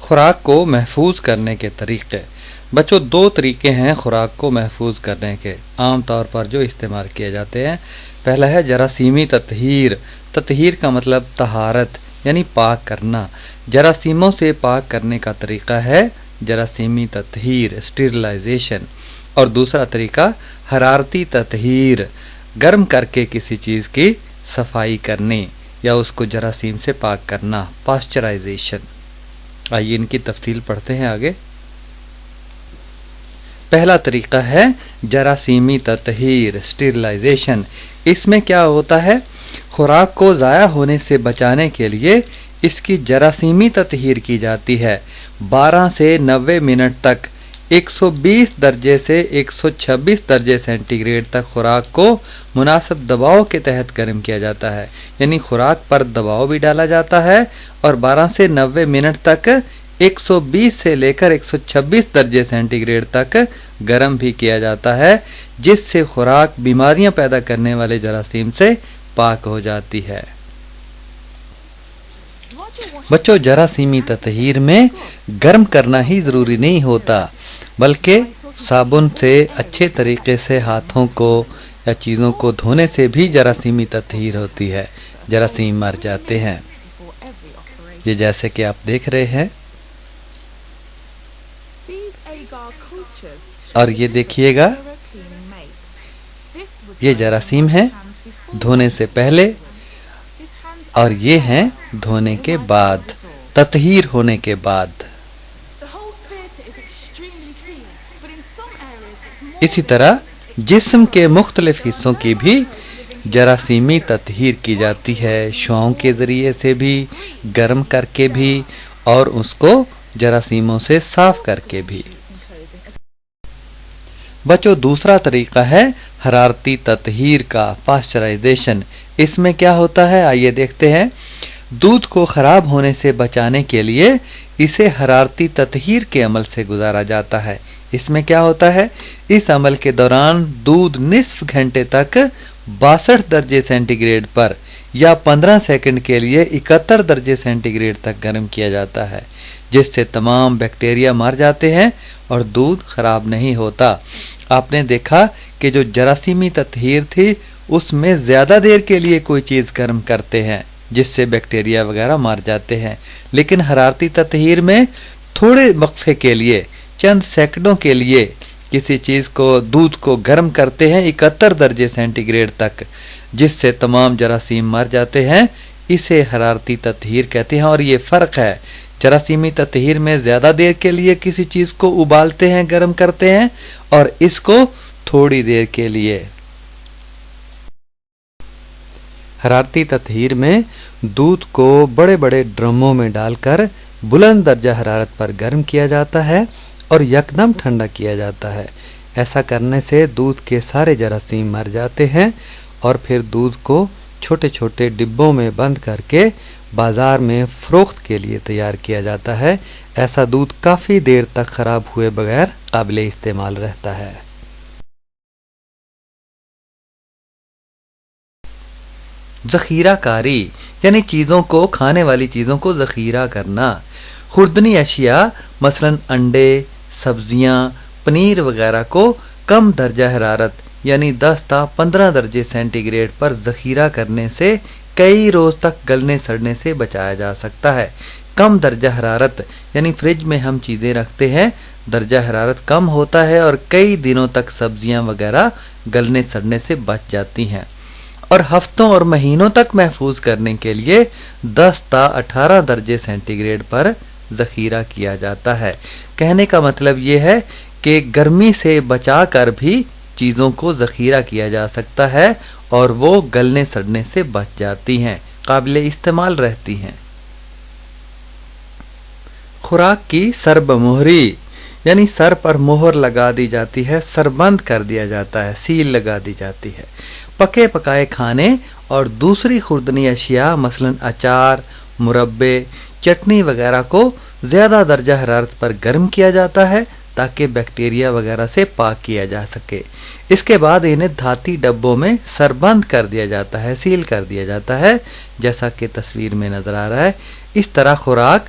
خوراک کو محفوظ کرنے کے طریقے۔ بچوں، دو طریقے ہیں خوراک کو محفوظ کرنے کے عام طور پر جو استعمال کیے جاتے ہیں۔ پہلا ہے جراثیمی تطہیر۔ تطہیر کا مطلب طہارت یعنی پاک کرنا۔ جراثیموں سے پاک کرنے کا طریقہ ہے جراثیمی تطہیر، اسٹیرلائزیشن۔ اور دوسرا طریقہ حرارتی تطہیر، گرم کر کے کسی چیز کی صفائی کرنے یا اس کو جراثیم سے پاک کرنا، پاسچرائزیشن۔ آئیے ان کی تفصیل پڑھتے ہیں آگے۔ پہلا طریقہ ہے جراثیمی تطہیر، اسٹیرلائزیشن۔ اس میں کیا ہوتا ہے؟ خوراک کو ضائع ہونے سے بچانے کے لیے اس کی جراثیمی تطہیر کی جاتی ہے۔ 12 سے 90 منٹ تک 120 درجے سے 126 درجے سینٹی گریڈ تک خوراک کو مناسب دباؤ کے تحت گرم کیا جاتا ہے، یعنی خوراک پر دباؤ بھی ڈالا جاتا ہے اور 12 سے 90 منٹ تک 120 سے لے کر 126 درجے سینٹی گریڈ تک گرم بھی کیا جاتا ہے، جس سے خوراک بیماریاں پیدا کرنے والے جراثیم سے پاک ہو جاتی ہے۔ بچوں، جراثیمی تطہیر میں گرم کرنا ہی ضروری نہیں ہوتا، بلکہ صابن سے اچھے طریقے سے ہاتھوں کو یا چیزوں کو دھونے سے بھی جراثیمی تطہیر ہوتی ہے، جراثیم مر جاتے ہیں۔ یہ جیسے کہ آپ دیکھ رہے ہیں، اور یہ دیکھیے گا، یہ جراثیم ہیں دھونے سے پہلے اور یہ ہیں دھونے کے بعد، تطہیر ہونے کے بعد۔ اسی طرح جسم کے مختلف حصوں کی بھی جراثیمی تطہیر کی جاتی ہے، شعاؤں کے ذریعے سے بھی، گرم کر کے بھی، اور اس کو جراثیموں سے صاف کر کے بھی۔ بچوں، دوسرا طریقہ ہے حرارتی تطہیر کا، پاسچرائزیشن۔ اس میں کیا ہوتا ہے؟ آئیے دیکھتے ہیں۔ دودھ کو خراب ہونے سے بچانے کے لیے اسے حرارتی تطہیر کے عمل سے گزارا جاتا ہے۔ اس میں کیا ہوتا ہے؟ اس عمل کے دوران دودھ نصف گھنٹے تک 62 درجے سینٹی گریڈ پر یا 15 سیکنڈ کے لیے 71 درجے سینٹی گریڈ تک گرم کیا جاتا ہے، جس سے تمام بیکٹیریا مر جاتے ہیں اور دودھ خراب نہیں ہوتا۔ آپ نے دیکھا کہ جو جراثیمی تطہیر تھی اس میں زیادہ دیر کے لیے کوئی چیز گرم کرتے ہیں جس سے بیکٹیریا وغیرہ مر جاتے ہیں، لیکن حرارتی تطہیر میں تھوڑے وقفے کے لیے، چند سیکنڈوں کے لیے کسی چیز کو، دودھ کو گرم کرتے ہیں 71 درجے سینٹی گریڈ تک، جس سے تمام جراثیم مر جاتے ہیں۔ اسے حرارتی تطہیر کہتے ہیں، اور یہ فرق ہے۔ جراثیمی تطہیر میں زیادہ دیر کے لیے کسی چیز کو ابالتے ہیں، گرم کرتے ہیں، اور اس کو تھوڑی دیر کے لیے۔ حرارتی تطہیر میں دودھ کو بڑے بڑے ڈرموں میں ڈال کر بلند درجہ حرارت پر گرم کیا جاتا ہے اور یکدم ٹھنڈا کیا جاتا ہے۔ ایسا کرنے سے دودھ کے سارے جراثیم مر جاتے ہیں، اور پھر دودھ کو چھوٹے چھوٹے ڈبوں میں بند کر کے بازار میں فروخت کے لیے تیار کیا جاتا ہے۔ ایسا دودھ کافی دیر تک خراب ہوئے بغیر قابل استعمال رہتا ہے۔ ذخیرہ کاری یعنی چیزوں کو، کھانے والی چیزوں کو ذخیرہ کرنا۔ خوردنی اشیاء مثلا انڈے، سبزیاں، پنیر وغیرہ کو کم درجہ حرارت یعنی 10 تا 15 درجے سینٹی گریڈ پر ذخیرہ کرنے سے کئی روز تک گلنے سڑنے سے بچایا جا سکتا ہے۔ کم درجہ حرارت یعنی فریج میں ہم چیزیں رکھتے ہیں، درجہ حرارت کم ہوتا ہے اور کئی دنوں تک سبزیاں وغیرہ گلنے سڑنے سے بچ جاتی ہیں، اور ہفتوں اور مہینوں تک محفوظ کرنے کے لیے 10 تا 18 درجے سینٹی گریڈ پر ذخیرہ کیا جاتا ہے۔ کہنے کا مطلب یہ ہے کہ گرمی سے بچا کر بھی چیزوں کو ذخیرہ کیا جا سکتا ہے اور وہ گلنے سڑنے سے بچ جاتی ہیں، قابل استعمال رہتی ہیں۔ خوراک کی سربمہری یعنی سر پر مہر لگا دی جاتی ہے، سربند کر دیا جاتا ہے، سیل لگا دی جاتی ہے۔ پکے پکائے کھانے اور دوسری خوردنی اشیاء مثلا اچار، مربے، چٹنی وغیرہ کو زیادہ درجہ حرارت پر گرم کیا جاتا ہے تاکہ بیکٹیریا وغیرہ سے پاک کیا جا سکے۔ اس کے بعد انہیں دھاتی ڈبوں میں سربند کر دیا جاتا ہے، سیل کر دیا جاتا ہے، جیسا کہ تصویر میں نظر آ رہا ہے۔ اس طرح خوراک